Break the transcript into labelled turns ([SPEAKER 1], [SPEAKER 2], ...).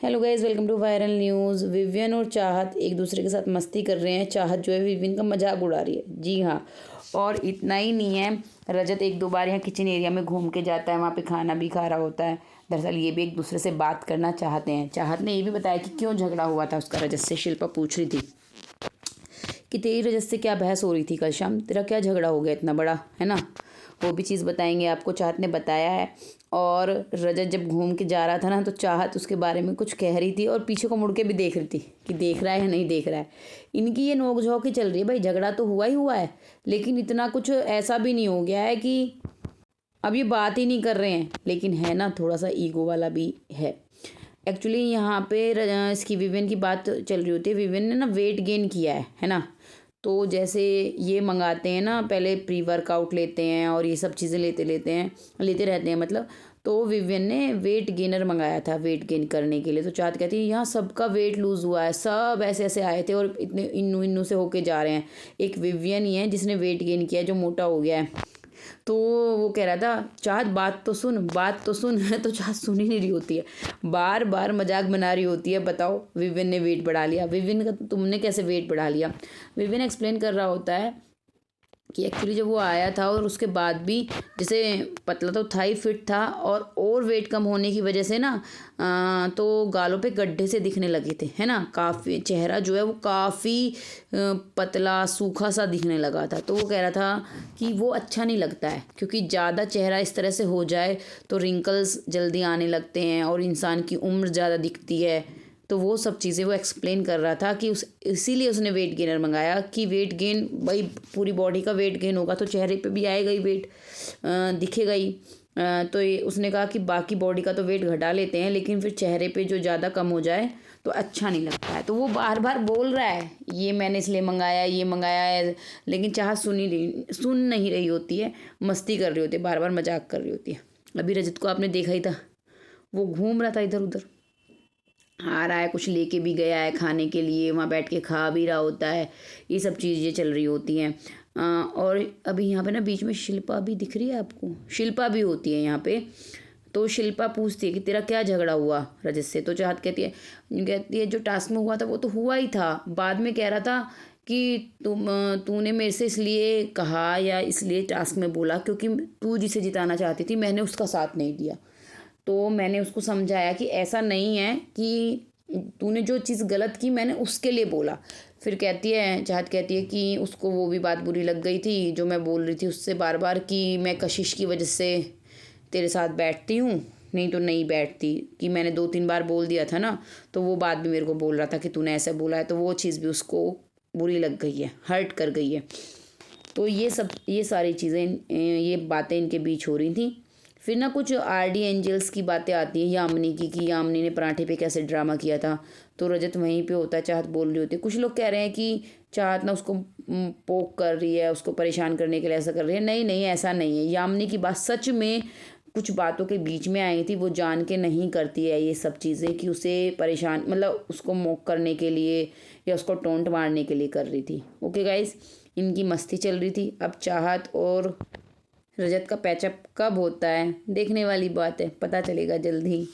[SPEAKER 1] Hello guys, welcome to viral news. Vivian और चाहत एक दूसरे के साथ मस्ती कर रहे हैं। चाहत जो है विवियन का मजाक उड़ा रही है। जी हाँ, और इतना ही नहीं है, रजत एक दो बार यहाँ किचन एरिया में घूम के जाता है, वहाँ पे खाना भी खा रहा होता है। दरअसल ये भी एक दूसरे से बात करना चाहते हैं। चाहत ने ये भी बताया कि क्यों झगड़ा हुआ था उसका रजत से। शिल्पा पूछ रही थी कि तेरी रजत से क्या बहस हो रही थी कल शाम, तेरा क्या झगड़ा हो गया इतना बड़ा, है ना। वो भी चीज़ बताएंगे आपको, चाहत ने बताया है। और रजत जब घूम के जा रहा था ना, तो चाहत उसके बारे में कुछ कह रही थी और पीछे को मुड़ के भी देख रही थी कि देख रहा है या नहीं देख रहा है। इनकी ये नोक-झोंक ही चल रही है। भाई झगड़ा तो हुआ ही हुआ है, लेकिन इतना कुछ ऐसा भी नहीं हो गया है कि अब ये बात ही नहीं कर रहे हैं। लेकिन है ना, थोड़ा सा ईगो वाला भी है। एक्चुअली यहाँ पे इसकी विवियन की बात चल रही होती है। विवियन ने ना वेट गेन किया है ना। तो जैसे ये मंगाते हैं ना, पहले प्री वर्कआउट लेते हैं और ये सब चीज़ें लेते रहते हैं मतलब। तो विवियन ने वेट गेनर मंगाया था वेट गेन करने के लिए। तो चाहत कहती है यहाँ सबका वेट लूज़ हुआ है, सब ऐसे ऐसे आए थे और इतने इन्नू इन्नू से होके जा रहे हैं। एक विवियन ही है जिसने वेट गेन किया है, जो मोटा हो गया है। तो वो कह रहा था चाहत बात तो सुन, बात तो सुन। तो चाहत सुन ही नहीं रही होती है, बार बार मजाक बना रही होती है। बताओ विवियन ने वेट बढ़ा लिया, विवियन का तुमने कैसे वेट बढ़ा लिया। विवियन एक्सप्लेन कर रहा होता है कि एक्चुअली जब वो आया था और उसके बाद भी जैसे पतला तो था ही, फिट था, और वेट कम होने की वजह से ना तो गालों पे गड्ढे से दिखने लगे थे, है ना। काफ़ी चेहरा जो है वो काफ़ी पतला सूखा सा दिखने लगा था। तो वो कह रहा था कि वो अच्छा नहीं लगता है, क्योंकि ज़्यादा चेहरा इस तरह से हो जाए तो रिंकल्स जल्दी आने लगते हैं और इंसान की उम्र ज़्यादा दिखती है। तो वो सब चीज़ें वो एक्सप्लेन कर रहा था कि इसीलिए उसने वेट गेनर मंगाया कि वेट गेन, भाई पूरी बॉडी का वेट गेन होगा तो चेहरे पे भी आएगा ही वेट, दिखेगा ही। तो ये उसने कहा कि बाकी बॉडी का तो वेट घटा लेते हैं, लेकिन फिर चेहरे पे जो ज़्यादा कम हो जाए तो अच्छा नहीं लगता है। तो वो बार बार बोल रहा है ये मैंने इसलिए मंगाया, ये मंगाया है, लेकिन सुन नहीं रही होती है, मस्ती कर रही होती है, बार बार मजाक कर रही होती है। अभी रजत को आपने देखा ही था, वो घूम रहा था इधर उधर, आ रहा है, कुछ लेके भी गया है खाने के लिए, वहाँ बैठ के खा भी रहा होता है। ये सब चीज़ें चल रही होती हैं। और अभी यहाँ पे ना बीच में शिल्पा भी दिख रही है आपको, शिल्पा भी होती है यहाँ पे। तो शिल्पा पूछती है कि तेरा क्या झगड़ा हुआ रजत से। तो चाहत कहती है जो टास्क में हुआ था वो तो हुआ ही था। बाद में कह रहा था कि तूने मेरे से इसलिए कहा या इसलिए टास्क में बोला क्योंकि तू जिसे जिताना चाहती थी, मैंने उसका साथ नहीं दिया। तो मैंने उसको समझाया कि ऐसा नहीं है कि तूने जो चीज़ गलत की मैंने उसके लिए बोला। फिर चाहत कहती है कि उसको वो भी बात बुरी लग गई थी जो मैं बोल रही थी उससे बार बार, कि मैं कशिश की वजह से तेरे साथ बैठती हूँ, नहीं तो नहीं बैठती, कि मैंने 2-3 बार बोल दिया था ना। तो वो बात भी मेरे को बोल रहा था कि तूने ऐसा बोला है, तो वो चीज़ भी उसको बुरी लग गई है, हर्ट कर गई है। तो ये सारी चीज़ें, ये बातें इनके बीच हो रही थी। फिर ना कुछ आरडी एंजल्स की बातें आती हैं यामिनी की, कि यामिनी ने पराठे पे कैसे ड्रामा किया था। तो रजत वहीं पे होता है, चाहत बोल रही होती है। कुछ लोग कह रहे हैं कि चाहत ना उसको पोक कर रही है, उसको परेशान करने के लिए ऐसा कर रही है। नहीं नहीं, ऐसा नहीं है। यामिनी की बात सच में कुछ बातों के बीच में आई थी, वो जान के नहीं करती है ये सब चीज़ें, कि उसे परेशान मतलब उसको मोक करने के लिए या उसको टोंट मारने के लिए कर रही थी। ओके गाइस, इनकी मस्ती चल रही थी। अब चाहत और रजत का पैचअप कब होता है देखने वाली बात है, पता चलेगा जल्द ही।